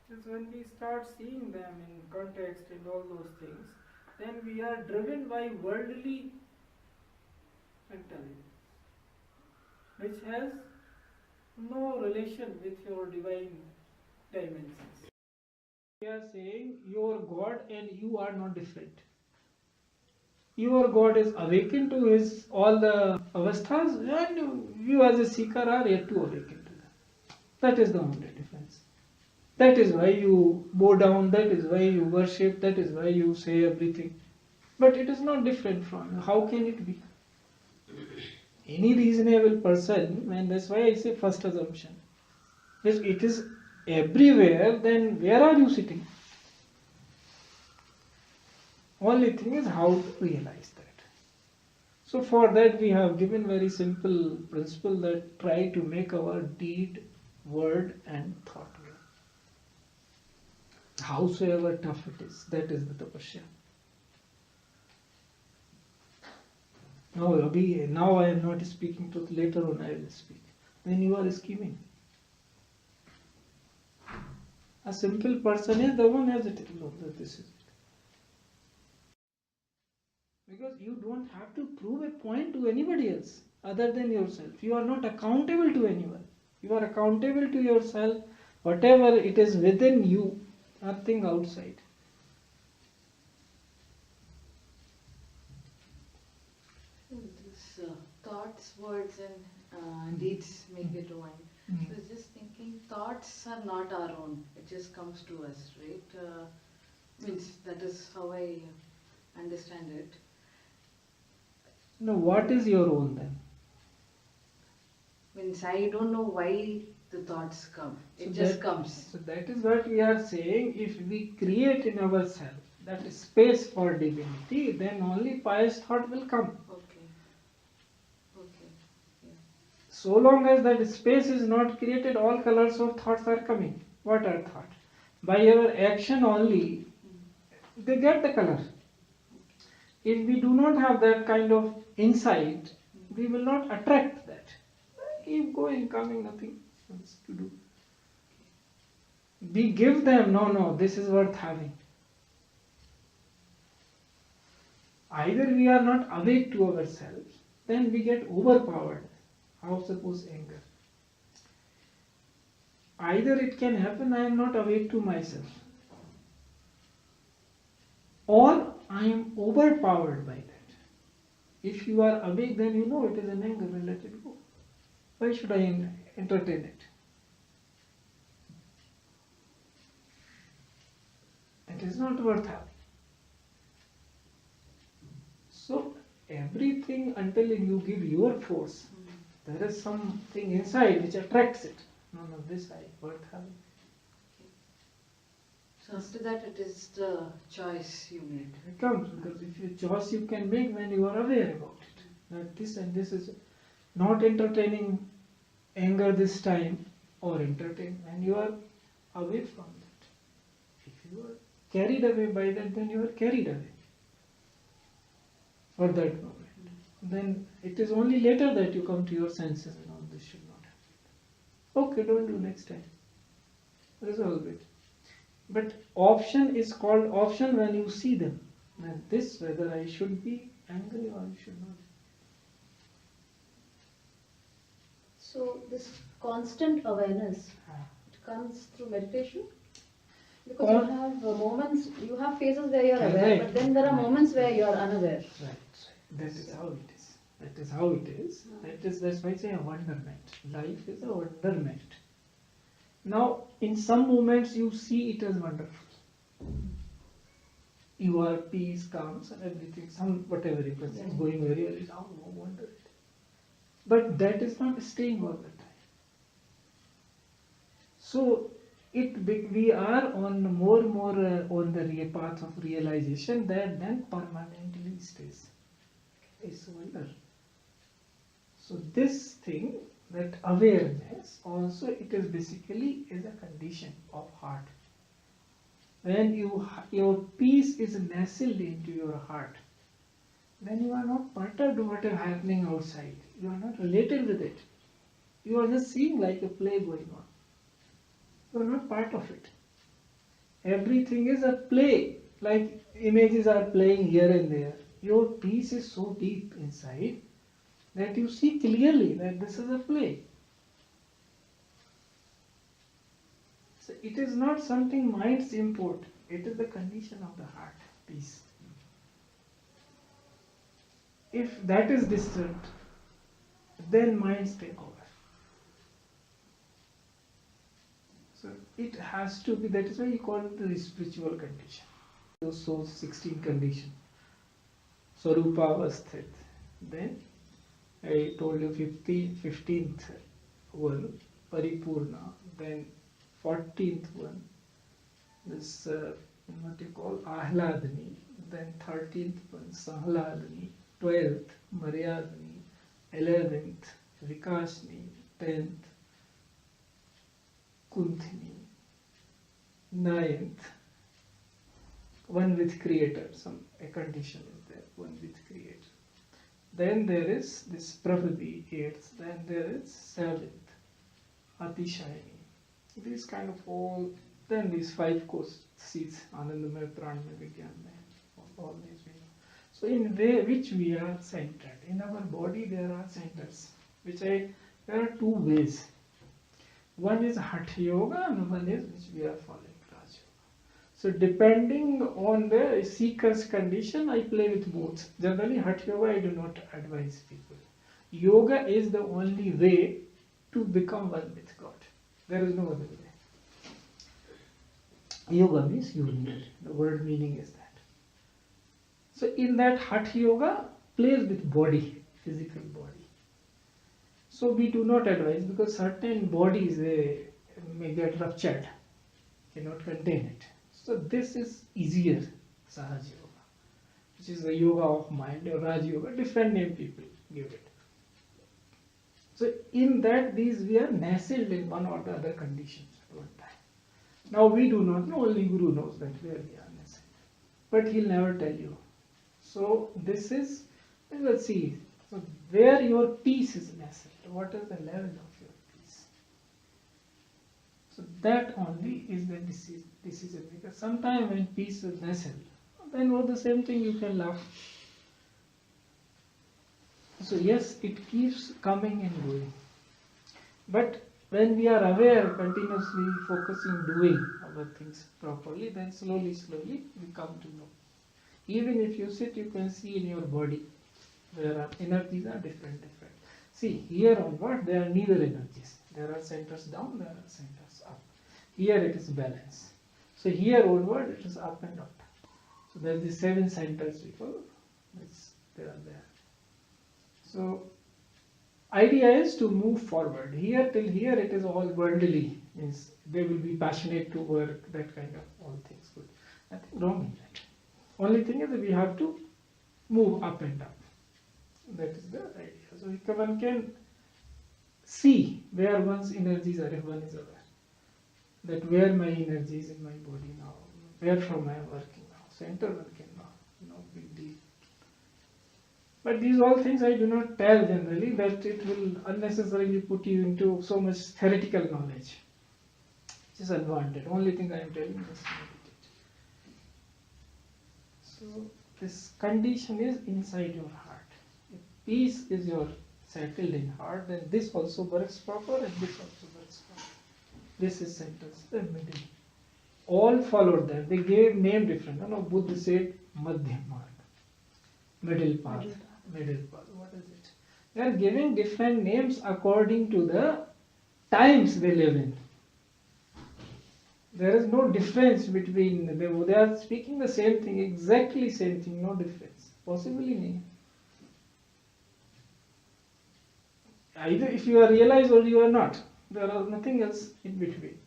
Because when we start seeing them in context and all those things, then we are driven by worldly mentality, which has no relation with your divine dimensions. We are saying your God and you are not different. Your God is awakened to his all the avasthas, and you as a seeker are yet to awaken to them. That is the only difference. That is why you bow down, that is why you worship, that is why you say everything. But it is not different from you. How can it be? Any reasonable person, and that's why I say first assumption. If it is everywhere, then where are you sitting? Only thing is how to realize that. So for that we have given very simple principle that try to make our deed, word and thought well. Howsoever tough it is, that is the tapasya. Now I am not speaking truth, later on I will speak. Then you are scheming. A simple person is the one as it is. No, this is it. Because you don't have to prove a point to anybody else other than yourself. You are not accountable to anyone. You are accountable to yourself, whatever it is within you, nothing outside. This thoughts, words, and deeds make it one. So just thinking, thoughts are not our own. It just comes to us, right? Means that is how I understand it. No, what is your own then? Means I don't know why the thoughts come. It just comes. So that is what we are saying. If we create in ourselves that space for divinity, then only pious thought will come. Okay. Okay. Yeah. So long as that space is not created, all colors of thoughts are coming. What are thoughts? By our action only, they get the color. If we do not have that kind of insight, we will not attract that. Keep going, coming, nothing else to do. We give them, no, this is worth having. Either we are not awake to ourselves, then we get overpowered. How suppose anger? Either it can happen, I am not awake to myself, or I am overpowered by that. If you are awake, then you know it is an anger and let it go. Why should I entertain it? It is not worth having. So everything until you give your force, there is something inside which attracts it. No, this I worth having. So after that, it is the choice you made. It comes because if your choice you can make when you are aware about it. That this and this is not entertaining anger this time, or entertain when you are away from that. If you are carried away by that, then you are carried away for that moment. Then it is only later that you come to your senses and all this should not happen. Okay, don't do next time. Resolve it. But option is called option when you see them. And this, whether I should be angry or I should not. So this constant awareness, it comes through meditation? Because you have moments, you have phases where you are aware, but then there are moments where you are unaware. Right. That is how it is. That is how it is. That's why I say a wonderment. Life is a wonderment. Now, in some moments you see it as wonderful. You are peace, calms and everything, some whatever it is going very well, is how wonder it. But that is not staying all the time. So we are on more on the path of realization that then permanently stays. It's wonder. So this thing, that awareness, also it is basically is a condition of heart. When your peace is nestled into your heart, then you are not perturbed what is happening outside. You are not related with it. You are just seeing like a play going on. You are not part of it. Everything is a play, like images are playing here and there. Your peace is so deep inside that you see clearly that this is a play. So it is not something minds import, it is the condition of the heart, peace. If that is disturbed, then minds take over. So it has to be, that is why you call it the spiritual condition. So 16 condition. Swarupa Avasthit. Then I told you 15th one, Paripurna. Then 14th one, this what you call Ahladani. Then 13th one, Sahladani. 12th, Maryadani. 11th, Vikasni. 10th, Kunthini. 9th, one with creator, a condition is there, one with creator. Then there is this Pravati, 8th, then there is 7th, Atishayani. These kind of all, then these 5 course seats, Anandamaya, Pranamaya, Vijnanamaya, all these we know. So in which we are centered. In our body there are centers, there are 2 ways. One is Hatha Yoga and one is which we are following, Raj Yoga. So depending on the seeker's condition, I play with both. Generally Hatha Yoga I do not advise people. Yoga is the only way to become one with God. There is no other way. Yoga means union. The word meaning is that. So in that Hatha Yoga plays with body, physical body. So we do not advise because certain bodies may get ruptured, cannot contain it. So this is easier, Sahaj Yoga, which is the yoga of mind or Raj Yoga, different name people give it. So in that we are nestled in one or the other conditions at one time. Now we do not know, only Guru knows that where we are nestled. But he'll never tell you. So this is, let's see, so where your peace is nestled, what is the level of your peace? So that only is the decision maker. Sometimes when peace is nestled, then what the same thing you can laugh. So yes, it keeps coming and going. But when we are aware, continuously focusing, doing our things properly, then slowly we come to know. Even if you sit, you can see in your body, there are energies are different. See, here onward, there are neither energies. There are centers down, there are centers up. Here it is balance. So here onward, it is up and up. So there are the 7 centers we call, they are there. So idea is to move forward. Here till here it is all worldly, means they will be passionate to work, that kind of all things good. Nothing wrong in that. Only thing is that we have to move up and up. That is the idea. So one can see where one's energies are if one is aware. That where my energy is in my body now, where from I am working now. Center one can know, no big deal. But these all things I do not tell generally, that it will unnecessarily put you into so much theoretical knowledge. It is unwanted. Only thing I am telling is meditate. So this condition is inside your heart. If peace is your settled in heart, then this also works proper and this also works proper. This is sentence, the middle. All followed them. They gave name different. No, Buddha said Madhya Marg, middle path. Middle path. What is it? They are giving different names according to the times they live in. There is no difference between them. They are speaking the same thing, exactly same thing, no difference. Possibly nahi. Either if you are realized or you are not. There are nothing else in between.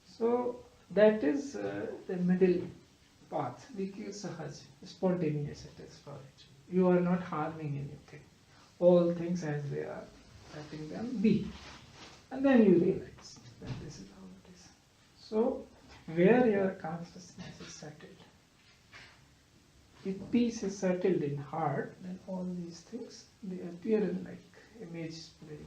So that is the middle path. We call sahaj, spontaneous it is for it. You are not harming anything. All things as they are, letting them be. And then you realize that this is how it is. So where your consciousness is settled, if peace is settled in heart, then all these things, they appear in like image playing